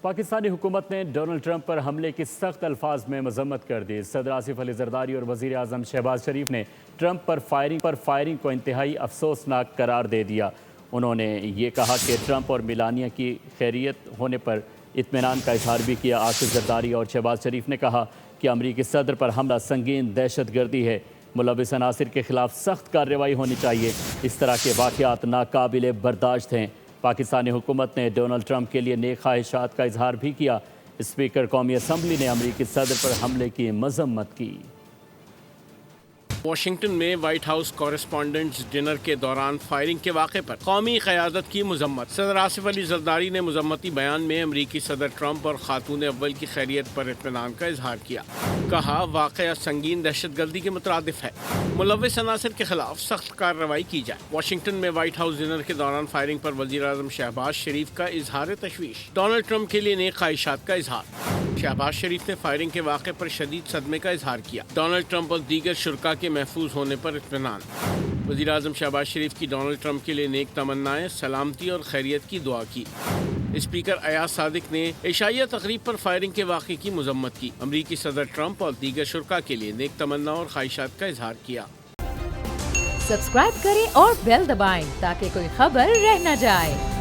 پاکستانی حکومت نے Donald Trump پر حملے کی سخت الفاظ میں مذمت کر دی۔ صدر آصف علی زرداری اور وزیر اعظم شہباز شریف نے ٹرمپ پر فائرنگ کو انتہائی افسوسناک قرار دے دیا۔ انہوں نے یہ کہا کہ ٹرمپ اور میلانیہ کی خیریت ہونے پر اطمینان کا اظہار بھی کیا۔ آصف زرداری اور شہباز شریف نے کہا کہ امریکی صدر پر حملہ سنگین دہشت گردی ہے، ملوث عناصر کے خلاف سخت کارروائی ہونی چاہیے۔ اس طرح کے واقعات ناقابل برداشت ہیں۔ پاکستانی حکومت نے ڈونلڈ ٹرمپ کے لیے نیک خواہشات کا اظہار بھی کیا۔ اسپیکر قومی اسمبلی نے امریکی صدر پر حملے کی مذمت کی۔ واشنگٹن میں وائٹ ہاؤس کورسپونڈنٹس ڈنر کے دوران فائرنگ کے واقعے پر قومی قیادت کی مذمت۔ صدر آصف علی زرداری نے مذمتی بیان میں امریکی صدر ٹرمپ اور خاتون اول کی خیریت پر اطمینان کا اظہار کیا۔ کہا واقعہ سنگین دہشت گردی کے مترادف ہے، ملوث عناصر کے خلاف سخت کارروائی کی جائے۔ واشنگٹن میں وائٹ ہاؤس ڈنر کے دوران فائرنگ پر وزیر اعظم شہباز شریف کا اظہار تشویش۔ ڈونلڈ ٹرمپ کے لیے نیک خواہشات کا اظہار۔ شہباز شریف نے فائرنگ کے واقعے پر شدید صدمے کا اظہار کیا۔ ڈونلڈ ٹرمپ اور دیگر شرکاء کے محفوظ ہونے پر اطمینان۔ وزیر اعظم شہباز شریف کی ڈونلڈ ٹرمپ کے لیے نیک تمنائیں، سلامتی اور خیریت کی دعا کی۔ اسپیکر ایاز صادق نے عشائیہ تقریب پر فائرنگ کے واقعے کی مذمت کی۔ امریکی صدر ٹرمپ اور دیگر شرکاء کے لیے نیک تمنا اور خواہشات کا اظہار کیا۔ سبسکرائب کریں اور بیل دبائیں تاکہ کوئی خبر رہ نہ جائے۔